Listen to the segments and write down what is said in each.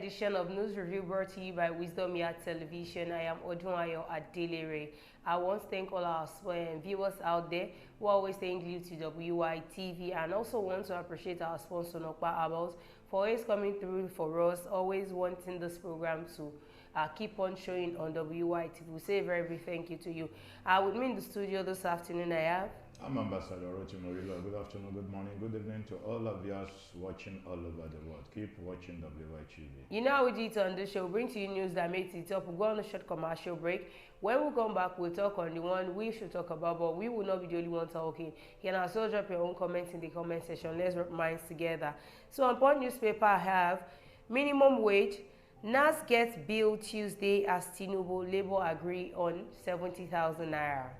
edition of News Review brought to you by Wisdom Yard Television. I am Odunwayo Adelere. I want to thank all our viewers out there who are always staying glued to WY TV, and also want to appreciate our sponsor, Nokpa Abels, for always coming through for us, always wanting this program to keep on showing on WY TV. We say a very big thank you to you. With me in the studio this afternoon, I have... I'm Ambassador Rochi Morilo. Good afternoon, good morning, good evening to all of us watching all over the world. Keep watching WYTV. You know how we do it on this show. We bring to you news that makes it up. We'll go on a short commercial break. When we come back, we'll talk on the one we should talk about, but we will not be the only one talking. You can also drop your own comments in the comment section. Let's rub minds together. So on Punch newspaper, I have minimum wage. Nass gets bill Tuesday as Tinubu Labour agree on 70,000 naira.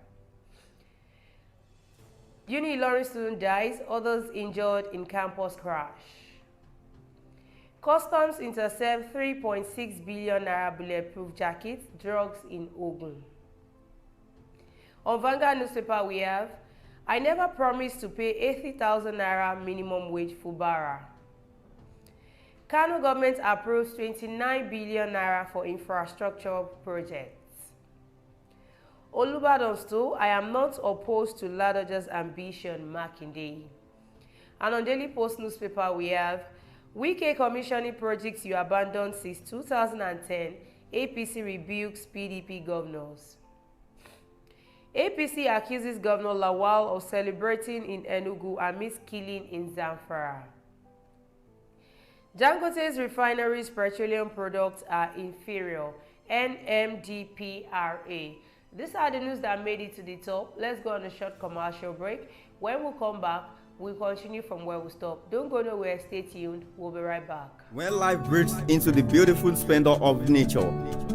Uni Ilorin student dies, others injured in campus crash. Customs intercept 3.6 billion naira bulletproof jackets, drugs in Ogun. On Vanguard newspaper we have, I never promised to pay 80,000 naira minimum wage for Bara. Kano government approves 29 billion naira for infrastructure projects. Olubadan still, I am not opposed to Ladoja's ambition, Makinde. And on Daily Post newspaper we have, Wike commissioning projects you abandoned since 2010, APC rebukes PDP governors. APC accuses Governor Lawal of celebrating in Enugu amidst killing in Zamfara. Dangote's refineries' petroleum products are inferior, NMDPRA. These are the news that made it to the top. Let's go on a short commercial break. When we come back, we'll continue from where we stopped. Don't go nowhere, stay tuned. We'll be right back. When life breaks into the beautiful splendor of nature,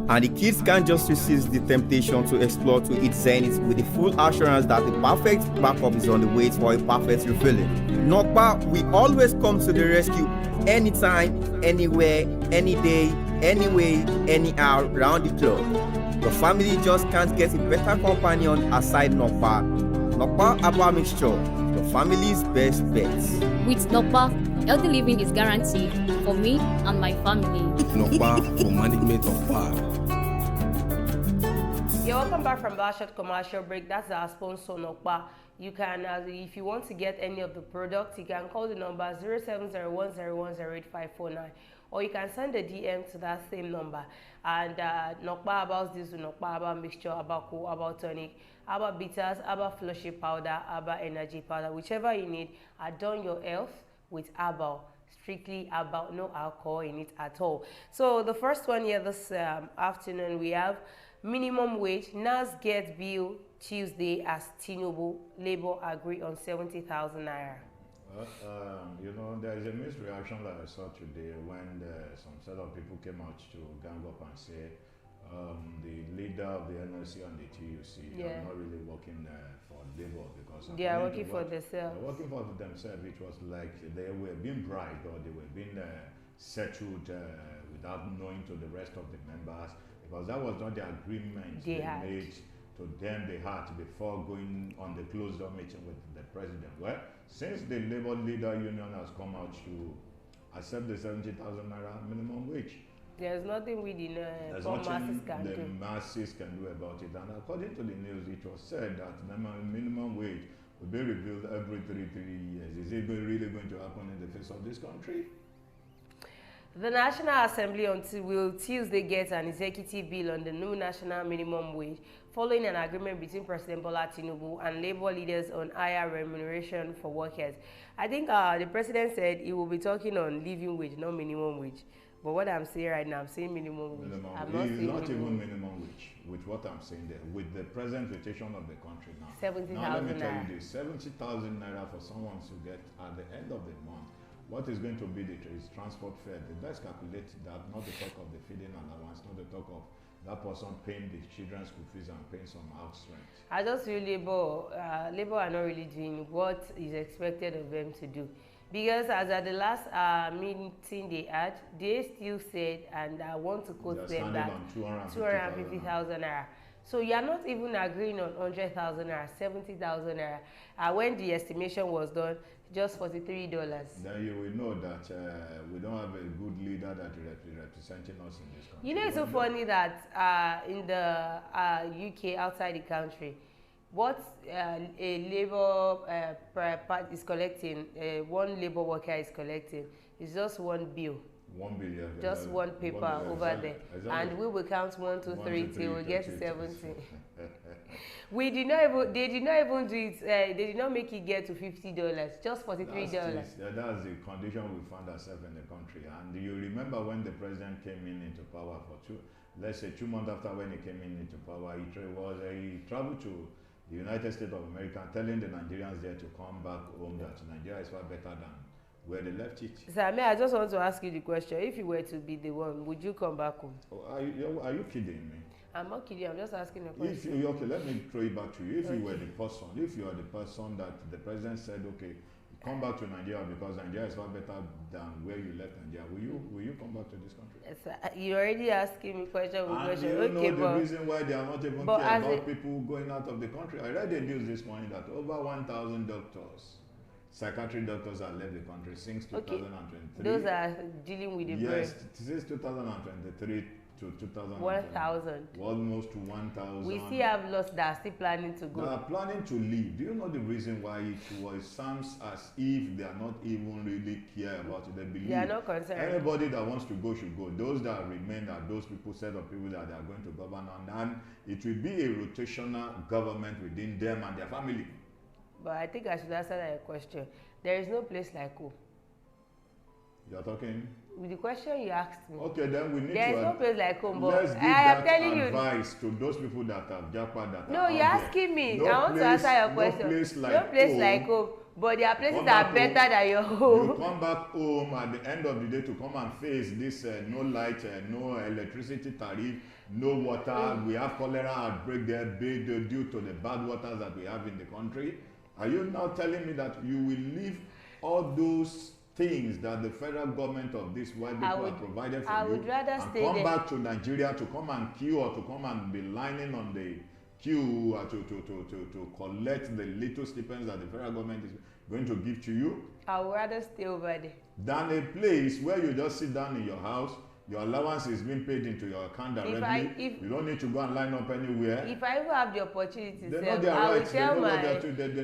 and the kids can't just resist the temptation to explore to its zenith with the full assurance that the perfect backup is on the way for a perfect refilling. Nokpa, we always come to the rescue anytime, anywhere, any day, anyway, anyhow, round the clock. Your family just can't get a better companion aside Nokpa. Nokpa Abba Mixture, your family's best bet. With Nokpa, healthy living is guaranteed for me and my family. Nokpa for management of power. Yeah, welcome back from that short commercial break. That's our sponsor, Nokpa. You can, if you want to get any of the products, you can call the number 0701010859, or you can send a DM to that same number. And Nokpa about this, Nokpa about mixture, about cool, about tonic, about bitters, about flushy powder, about energy powder, whichever you need. Adorn your health with herbal. Strictly about no alcohol in it at all. So the first one here this afternoon we have minimum wage. Nass gets bill Tuesday as Tinubu Labour agree on 70,000 naira. You know, there is a mixed reaction that I saw today when some set of people came out to gang up and say the leader of the NLC and the TUC are not really working for Labour because they are working for themselves. They're working for themselves, which was like they were being bribed or they were being settled without knowing to the rest of the members, because that was not the agreement they made to them they had before going on the closed-door meeting with the president. Well, since the Labour Leader Union has come out to accept the 70,000 naira minimum wage, there's nothing we the masses can do. The masses can do about it. And according to the news, it was said that the minimum wage will be reviewed every three years. Is it really going to happen in the face of this country? The National Assembly will Tuesday get an executive bill on the new national minimum wage, following an agreement between President Bola Tinubu and Labour leaders on higher remuneration for workers. I think the president said he will be talking on living wage, not minimum wage. But what I'm saying right now, I'm saying minimum wage. Not even minimum wage, with what I'm saying there, with the present situation of the country now. 70,000 naira. Now let me tell you this, 70,000 naira for someone to get at the end of the month. What is going to be the transport fare? Let's calculate that, not the talk of the feeding allowance, not the talk of that person paying the children's school fees and paying some house rent. I just feel Labour are not really doing what is expected of them to do. Because as at the last meeting they had, they still said, and I want to quote them, that 250,000 naira. So you are not even agreeing on 100,000 naira, 70,000 naira. When the estimation was done, just $43. Then you will know that we don't have a good leader that is representing us in this country. You know, it's so funny that in the UK, outside the country, what a labor part is collecting, one labor worker is collecting, is just one bill. 1 billion. Just one paper over there. And we will count 1, 2, 3 till we get to 70. We did not even, they did not even do it, they did not make it get to $50, just $43. That's the condition we found ourselves in the country. And you remember when the president came into power for let's say 2 months after when he came into power, he traveled to the United States of America telling the Nigerians there to come back home, that Nigeria is far better than where they left it. Sir, I just want to ask you the question. If you were to be the one, would you come back home? Oh, are you kidding me? I'm not kidding. I'm just asking a question. Okay, let me throw it back to you. If you were the person, if you are the person that the president said, okay, come back to Nigeria because Nigeria is far better than where you left Nigeria, will you come back to this country? Yes, sir. You already asking me question with question. You okay, know the reason why they are not even care about people going out of the country. I read the news this morning that over 1,000 doctors, psychiatric doctors have left the country since 2023. Those are dealing with the brain. Yes, since 2023 to 2000. 1,000. Almost to 1,000. We still have lots that are still planning to go. They are planning to leave. Do you know the reason why it sounds as if they are not even really care about it? They believe they are not concerned. Anybody that wants to go should go. Those that remain are those people, set of people that they are going to govern on, and it will be a rotational government within them and their family. But I think I should answer that question. There is no place like home. You are talking? With the question you asked me. Okay, then we need there to. There is no place like home, but let's give I am telling you. Advice to those people that have jackpot that. No, you're asking me. No I want to answer your question. No place like home. But there are places that are better than your home. You come back home at the end of the day to come and face this no light, no electricity tariff, no water. We have cholera outbreak there due to the bad waters that we have in the country. Are you now telling me that you will leave all those things that the federal government of this white people have provided for you and come back to Nigeria to come and queue or to come and be lining on the queue to collect the little stipends that the federal government is going to give to you? I would rather stay over there than a place where you just sit down in your house, your allowance is being paid into your account directly. You don't need to go and line up anywhere. If I even have the opportunity, they know their rights. They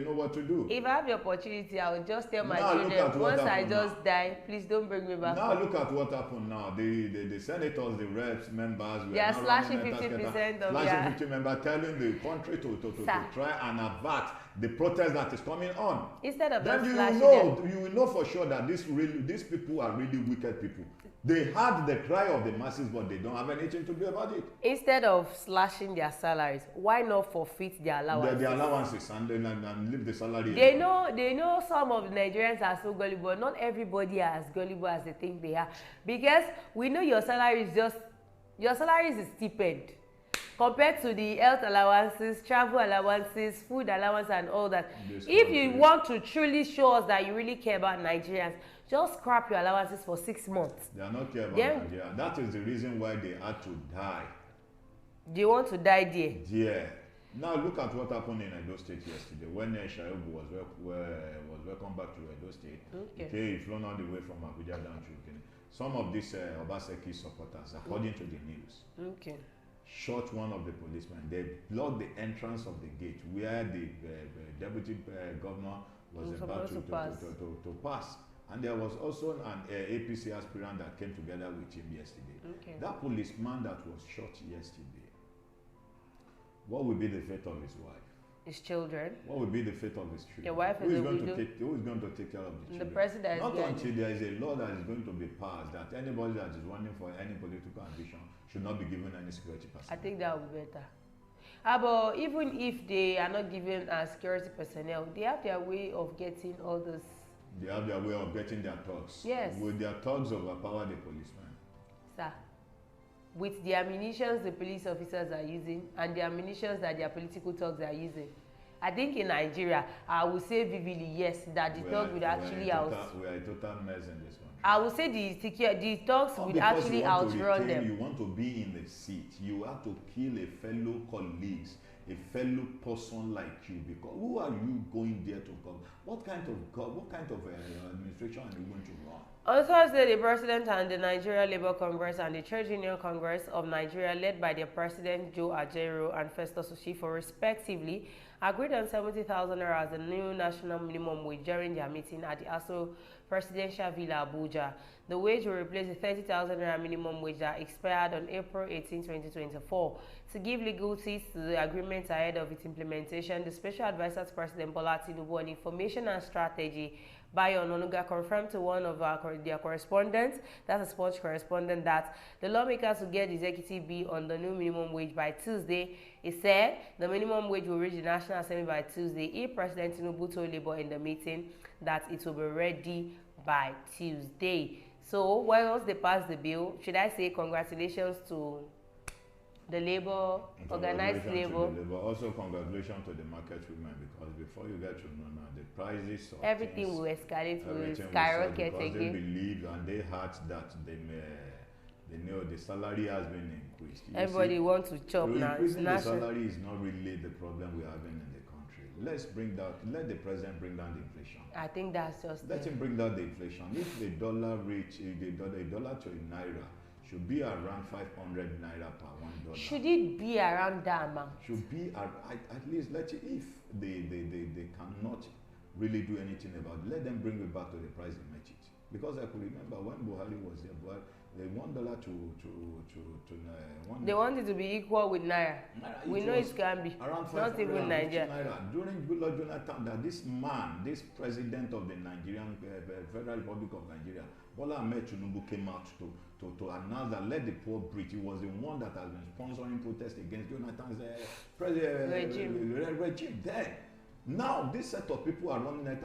know what to do. If I have the opportunity, I will just tell my children, once I just die, please don't bring me back. Now look at what happened now. The senators, the reps, members, they are slashing 50% of slashing 50 members, telling the country to try and avert the protest that is coming on. Instead of then you will know for sure that these people are really wicked people. They had the cry of the masses, but they don't have anything to do about it. Instead of slashing their salaries, why not forfeit their allowances? Their allowances and leave the salary. They know some of the Nigerians are so gullible. Not everybody are as gullible as they think they are. Because we know your salary is a stipend. Compared to the health allowances, travel allowances, food allowance and all that. If you want to truly show us that you really care about Nigerians, just scrap your allowances for 6 months. They are not care about Nigeria. That is the reason why they had to die. They want to die there. Yeah. Now look at what happened in Edo State yesterday when Shaibu was welcomed back to Edo State. Okay. He flown all the way from Abuja down to Ukene. Some of these Obaseki supporters, according to the news, shot one of the policemen. They blocked the entrance of the gate where the deputy governor was about to pass. And there was also an APC aspirant that came together with him yesterday. That policeman that was shot yesterday, what will be the fate of his wife? His children. What will be the fate of his children? Your wife is a widow. Who is going to take care of the children? The president. Not until there is a law that is going to be passed that anybody that is running for any political ambition should not be given any security personnel. I think that would be better. But even if they are not given security personnel, they have their way of getting all this. They have their way of getting their thugs. Yes. Will their thugs overpower the policemen? Sir, with the ammunitions the police officers are using and the ammunitions that their political thugs are using, I think in Nigeria, I would say vividly yes that the talks would actually we are a total mess in this country. I would say the talks would actually outrun them. You want to be in the seat. You have to kill a fellow colleagues, a fellow person like you, because who are you going there to come? What kind of administration are you going to run? On Thursday, the President and the Nigeria Labour Congress and the Trade Union Congress of Nigeria, led by their President Joe Ajaero and Festus Osifo, respectively, agreed on 70,000 naira as the new national minimum wage during their meeting at the ASO Presidential Villa, Abuja. The wage will replace the 30,000 naira minimum wage that expired on April 18, 2024. To give legal teeth to the agreement ahead of its implementation, the Special Advisor to President Bola Tinubu on Information and Strategy, Bayo Ononuga, confirmed to one of their correspondents, that's a sports correspondent, that the lawmakers will get the executive bill on the new minimum wage by Tuesday. He said the minimum wage will reach the National Assembly by Tuesday if President Tinubu told Labour in the meeting that it will be ready by Tuesday. So once they pass the bill, should I say congratulations to the Labour, organized Labour? Also congratulations to the market women, because before you get to know now, the prices of everything will escalate, will skyrocket again. They believe and they heard that they know the salary has been increased. Everybody wants to chop now. Increasing the salary is not really the problem we're having in the country. Let the president bring down the inflation. I think that's just let him bring down the inflation. If the dollar a dollar to a naira should be around 500 naira per $1. Should it be around that amount? Should be at least if they cannot really do anything about it, let them bring it back to the price they match it. Because I could remember when Buhari was there, but the $1 they want it to be equal with naira. We know it can be. Around not even Nigeria. Naira. During Goodluck Jonathan, that this man, this president of the Nigerian Federal Republic of Nigeria, Bola Ahmed Tinubu, came out to announce that let the poor breathe. He was the one that has been sponsoring protests against Jonathan's regime then. Now this set of people are running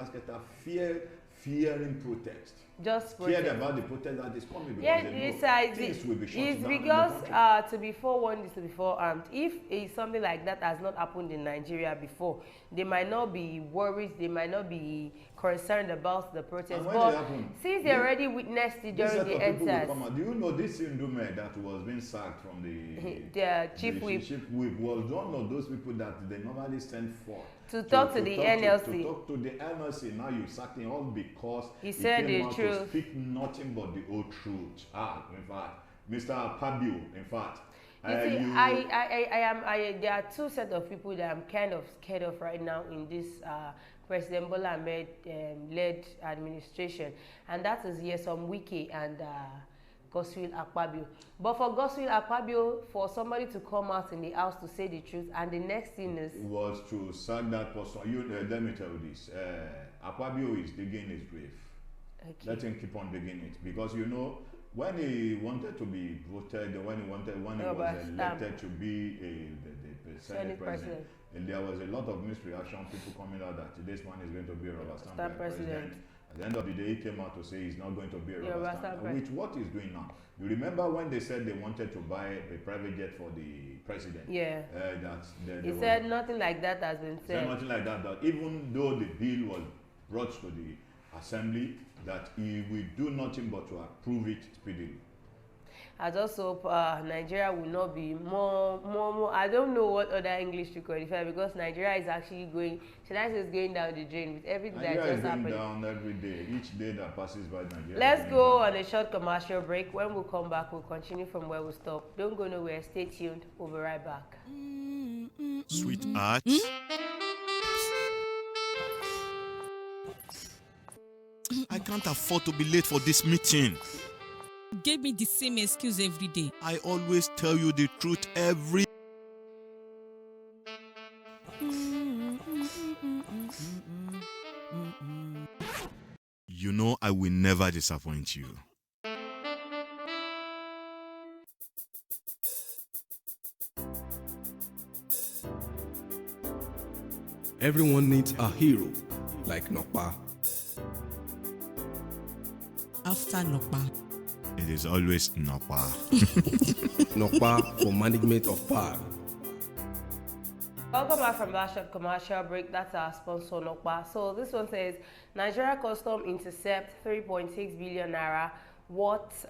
fearing protest. Just scared about the protest that is coming, because things will be shut down. It's because to be forewarned is to be forearmed. If something like that has not happened in Nigeria before, they might not be worried, they might not be concerned about the protest. But since they already witnessed it during the EndSARS. Do you know this Indume that was being sacked from the chief whip? Chief whip was one of those people that they normally send for to talk to the NLC. To talk to the NLC. Now you sacked him all because he said the truth. To speak nothing but the old truth. In fact, Mr. Pabio, in fact. There are two sets of people that I'm kind of scared of right now in this President Bola Ahmed led administration, and that is Nyesom Wike and Godswill Akpabio. But for Godswill Akpabio, for somebody to come out in the house to say the truth, and the next thing is was to sack that person. Let me tell you this: Akpabio is digging his grave. Okay. Let him keep on digging it, because you know when he wanted to be voted, when he was elected to be the Senate president, and there was a lot of misreaction, people coming out that this man is going to be a rubber stamp president. At the end of the day, he came out to say he's not going to be a rubber stamp, which what he's doing now. You remember when they said they wanted to buy a private jet for the president? Yeah. He said nothing like that has been said. Nothing like that. That even though the bill was brought to the assembly, that he will do nothing but to approve it speedily. I just hope Nigeria will not be more. I don't know what other English to qualify, because Nigeria is actually going. Should I say it's going down the drain with everything that just happened? Nigeria is going down every day. Each day that passes by, Nigeria. Let's go on a short commercial break. When we come back, we'll continue from where we stopped. Don't go nowhere. Stay tuned. We'll be right back. Sweetheart. I can't afford to be late for this meeting. Give me the same excuse every day. I always tell you the truth every. You know I will never disappoint you. Everyone needs a hero like Nokpa. After Nokpa, it is always Nokpa. Nokpa for management of power. Welcome back from that short commercial break. That's our sponsor, Nokpa. So this one says, Nigeria Custom intercept 3.6 billion naira worth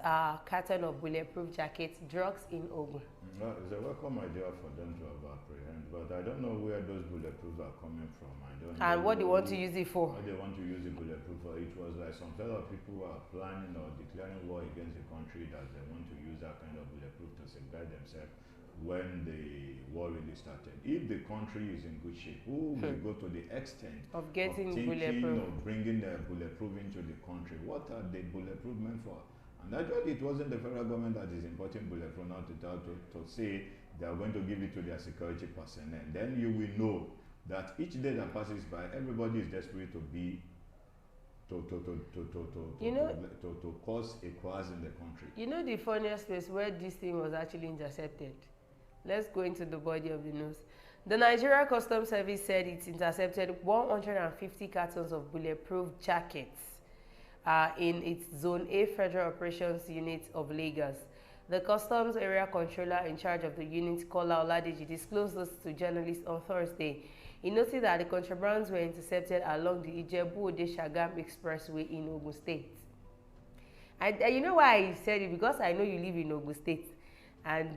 carton of bulletproof jackets, drugs in Ogun. Well, it's a welcome idea for them to have apprehend, but I don't know where those bulletproofs are coming from. I don't know. And what they want to use it for? What they want to use the bulletproof for. It was like some set of people who are planning or declaring war against the country that they want to use that kind of bulletproof to safeguard themselves when the war really started. If the country is in good shape, who will go to the extent of getting bulletproof, of bringing the bulletproof into the country? What are the bulletproof meant for? And actually, it wasn't the federal government that is importing bulletproof now to say they are going to give it to their security personnel. Then you will know that each day that passes by, everybody is desperate to be to cause a chaos in the country. You know the funniest place where this thing was actually intercepted? Let's go into the body of the news. The Nigeria Customs Service said it intercepted 150 cartons of bulletproof jackets in its Zone A Federal Operations Unit of Lagos. The Customs Area Controller in charge of the unit, Kola Oladeji, disclosed this to journalists on Thursday. He noted that the contrabands were intercepted along the Ijebu-Ode-Shagam Expressway in Ogun State. You know why I said it? Because I know you live in Ogun State. And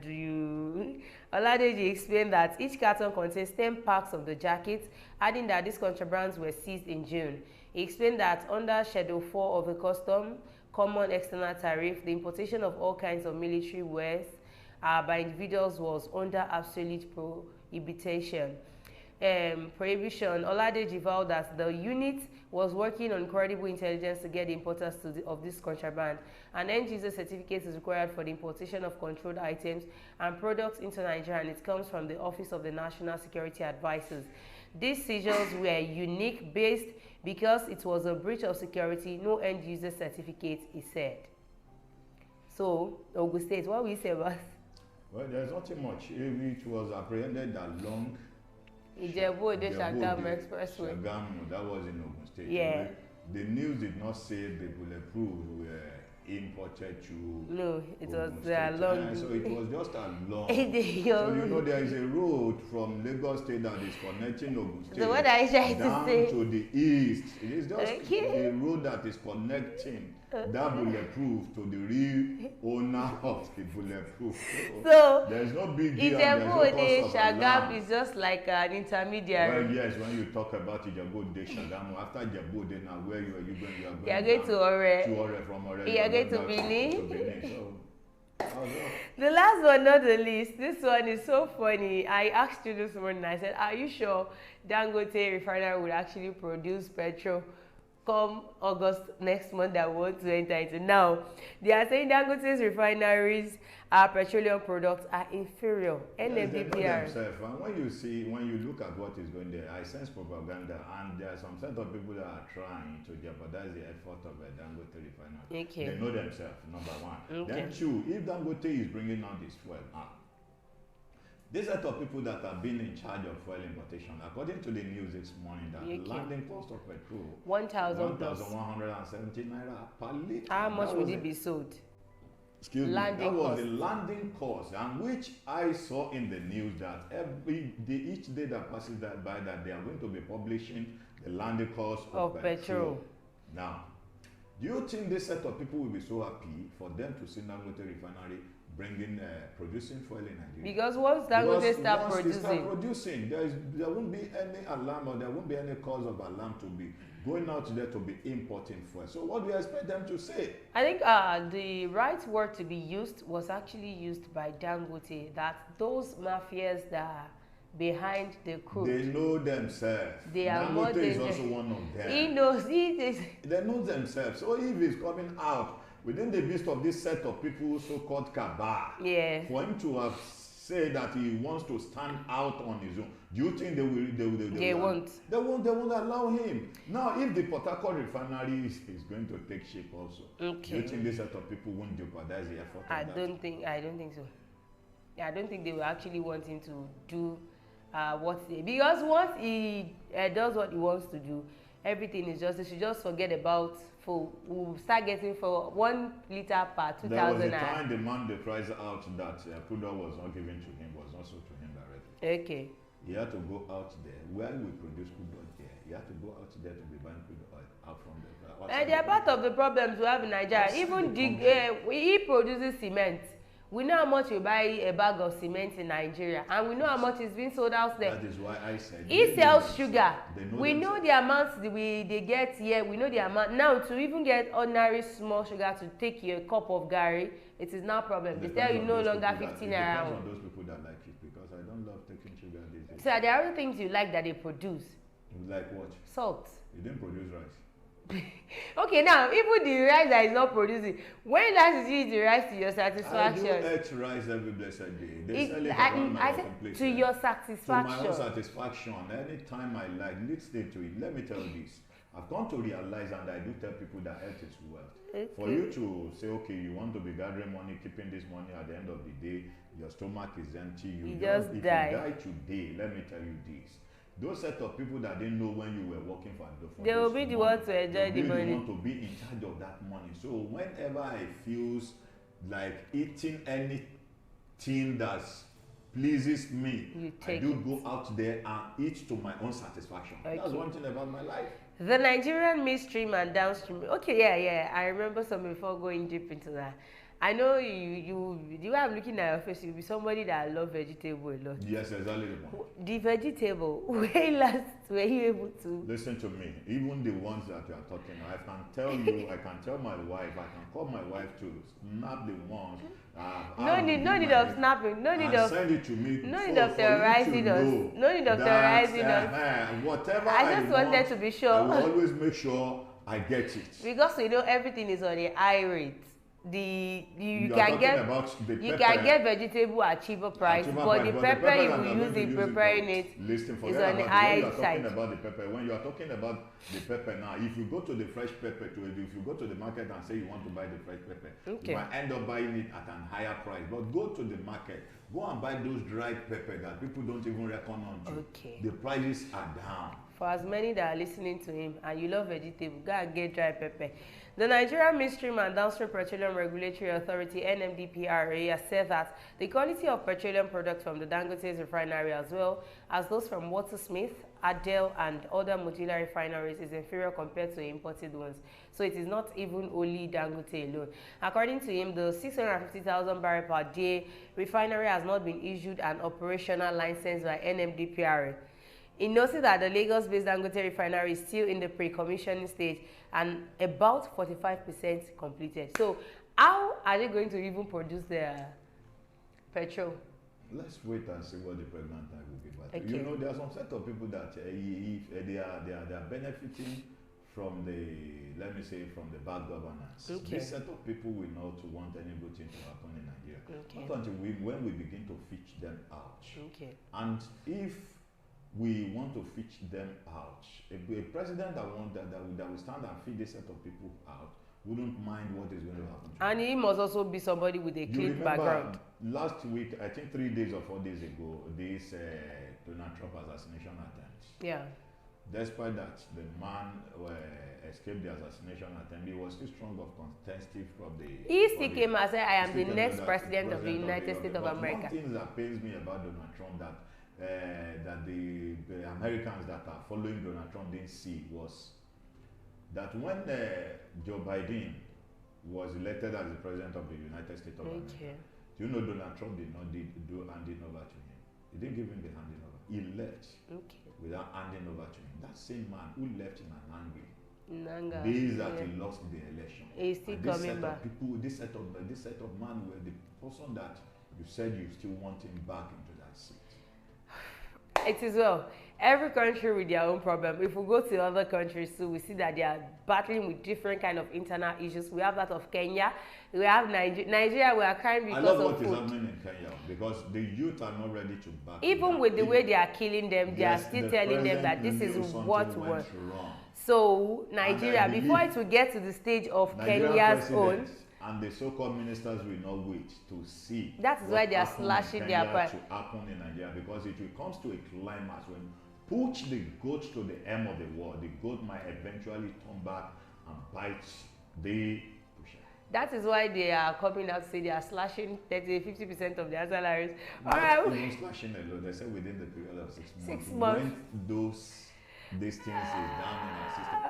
Oladeji explained that each carton contains 10 packs of the jackets, adding that these contrabands were seized in June. He explained that under Schedule 4 of the Custom Common External Tariff, the importation of all kinds of military wares by individuals was under absolute prohibition. Oladeji vowed that the unit was working on credible intelligence to get the importers of this contraband. An end user certificate is required for the importation of controlled items and products into Nigeria, and it comes from the Office of the National Security Advisors. These seizures were unique based because it was a breach of security, no end user certificate, he said. So, Ogun State, what will you say about it? Well, there's nothing much. It was apprehended along Ijebu-Ode-Shagam Expressway. Shagam, that was in Ogun State. Yeah. The news did not say the bulletproof were imported to No, it was along. So it was just along. So you know there is a road from Lagos State that is connecting Ogun State so what I trying down to say? to the east. It is just a road that is connecting that bulletproof to the real owner of the bulletproof. So there's no big deal. Ijebu-Ode-Shagam is just like an intermediary. Well, yes, when you talk about Ijebu-Ode-Shagam, after Ijebu-Ode, now where are you going? You are going to Ore. To Ore, from Ore. You are going to Benin. So, the last but not the least, this one is so funny. I asked you this morning, I said, are you sure Dangote refinery would actually produce petrol come August next month that we want to enter into? Now, they are saying Dangote's refineries petroleum products are inferior. NMDPR. And when you look at what is going there, I sense propaganda, and there are some set of people that are trying to jeopardize the effort of a Dangote refinery. Okay. They know themselves, number one. Okay. Then two, if Dangote is bringing out this fuel, this set of people that have been in charge of fuel importation, according to the news this morning, that landing cost of petrol 1,170 naira per litre. How much would it be sold? Excuse me, that was the landing cost, and which I saw in the news that each day that passes that by, that they are going to be publishing the landing cost of petrol. Now, do you think this set of people will be so happy for them to see Dangote refinery producing fuel in Nigeria? Because once Dangote start producing, there won't be any alarm, or there won't be any cause of alarm to be going out there to be importing fuel. So what do you expect them to say? I think the right word to be used was actually used by Dangote, that those mafias that are behind the crude, they know themselves. They are Dangote is also one of them. He knows it. They know themselves. So if he's coming out within the midst of this set of people, so-called cabal, for him to have said that he wants to stand out on his own, do you think they won't allow him? Now, if the Port Harcourt refinery is going to take shape also, do you think this set of people won't jeopardize the effort? I don't think so. Yeah, I don't think they will actually want him to do because once he does what he wants to do, everything is just, they should just forget about we'll start getting for 1 liter per 2,000. There was a time the man the price out that crude oil was not given to him, was also to him directly. Okay. You have to go out there where we produce crude oil here. You have to go out there to be buying crude oil out from the. And they are part of the problems we have in Nigeria. Even he produces cement. We know how much you buy a bag of cement in Nigeria, and we know how much is being sold out there. That is why I said he sells sugar. We know the amounts they get here. We know the amount now to even get ordinary small sugar to take your cup of garri. It is now a problem. They tell you no longer 15 around. It depends on those people that like it, because I don't love taking sugar these days. So there are other things you like that they produce. You like what? Salt. You didn't produce rice. Okay, now even the rice that is not producing, when last did you eat the rice to your satisfaction? I do eat rice every blessed day. They sell it around my place. To your satisfaction. To my own satisfaction. Anytime I like, listen to it. Let me tell you this. I've come to realize, and I do tell people that health is wealth. Okay. For you to say, okay, you want to be gathering money, keeping this money at the end of the day, your stomach is empty. You just die. If you die today, let me tell you this. Those set of people that didn't know when you were working for they will be the ones to enjoy the money. They want to be in charge of that money. So whenever I feels like eating anything that pleases me, I do go out there and eat to my own satisfaction. Okay. That's one thing about my life. The Nigerian midstream and downstream. Okay, yeah. I remember some before going deep into that. I know the way I'm looking at your face, you'll be somebody that love vegetable a lot. Yes, exactly. The vegetable, when last were you able to? Listen to me. Even the ones that you are talking, I can tell you, I can tell my wife, I can call my wife to snap the ones. No need of snapping. No need of. Send it to me. No need of terrorizing us. No need of terrorizing us. Whatever I just wanted to be sure. I will always make sure I get it. Because we know everything is on a high rate. You can get vegetable at cheaper price, but the pepper you will use in preparing it is on the high side. When you are talking about the pepper now, if you go to the fresh pepper if you go to the market and say you want to buy the fresh pepper, you might end up buying it at a higher price. But go to the market, go and buy those dried pepper that people don't even reckon on to. Okay. The prices are down. For as many that are listening to him and you love vegetable, go and get dry pepper. The Nigerian Midstream and Downstream Petroleum Regulatory Authority (NMDPRA) has said that the quality of petroleum products from the Dangote's refinery, as well as those from Watersmith, Adel, and other modular refineries, is inferior compared to imported ones. So it is not even only Dangote alone. According to him, the 650,000 barrel per day refinery has not been issued an operational license by NMDPRA. He noted that the Lagos-based Dangote refinery is still in the pre-commissioning stage and about 45% completed. So how are they going to even produce their petrol? Let's wait and see what the pregnant time will be. But okay. You know, there are some set of people that they are benefiting from the, let me say, from the bad governance. Okay. This set of people will not want any good thing to happen in Nigeria. Okay. Not until when we begin to fish them out. Okay. And if we want to fish them out, a president that will stand and feed this set of people out wouldn't mind what is going to happen to and he must also be somebody with a clean background. Last week, I think 3 days or 4 days ago, this Donald Trump assassination attempt. Yeah. Despite that, the man escaped the assassination attempt. He was still strong of contesting from the. He still came and said, "I am the next president of the United States of America." One thing that pains me about Donald Trump that the Americans that are following Donald Trump didn't see was that when Joe Biden was elected as the president of the United States of America, do you know Donald Trump did not do handing over to him? He didn't give him the handing over. He left without handing over to him. That same man who left in an angry days that he lost the election. He's still coming back. This set of man were the person that you said you still want him back into that seat. It is well. Every country with their own problem. If we go to other countries too, we see that they are battling with different kind of internal issues. We have that of Kenya. We have Nigeria. We are crying because of food. I love what is happening in Kenya because the youth are not ready to back. Even with the way they are killing them, they are still telling them that this is what went wrong. So Nigeria, before it will get to the stage of Kenya's own. And the so-called ministers will not wait to see. That is why they are slashing their price. To happen in Nigeria, because it will comes to a climax when push the goat to the end of the war. The goat might eventually turn back and bite the pusher. That is why they are coming out to say they are slashing 50% of their salaries. All right. Even slashing alone, they said within the period of 6 months. 6 months. When these things is down in our system,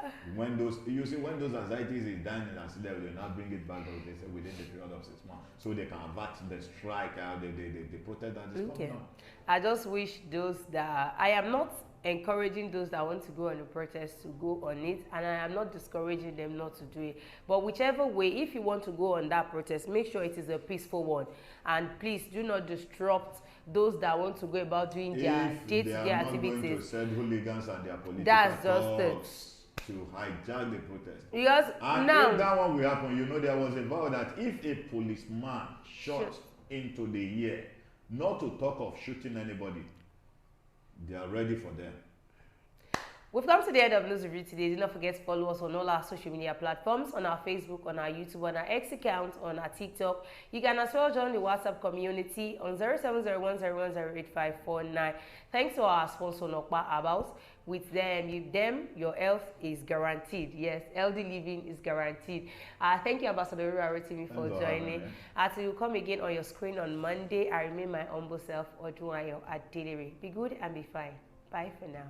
when those anxieties is down in our system, they will not bring it back. They say within the period of 6 months, so they can avert the strike, the protest that is coming on. I just wish those that I am not encouraging those that want to go on the protest to go on it, and I am not discouraging them not to do it, but whichever way, if you want to go on that protest, make sure it is a peaceful one, and please do not disrupt those that want to go about doing their day-to-day activities. Going to send hooligans and their political That's just thugs to hijack the protest. Because and now, if that one will happen, you know there was a vow that if a policeman shot into the air, not to talk of shooting anybody, they are ready for them. We've come to the end of News Review today. Do not forget to follow us on all our social media platforms, on our Facebook, on our YouTube, on our X account, on our TikTok. You can as well join the WhatsApp community on 0701010859. Thanks to our sponsor, Nokpa About. With them, your health is guaranteed. Yes, healthy living is guaranteed. Thank you, Ambassador Rotimi, for joining. Until you come again on your screen on Monday, I remain my humble self, Odunayo Adelere. Be good and be fine. Bye for now.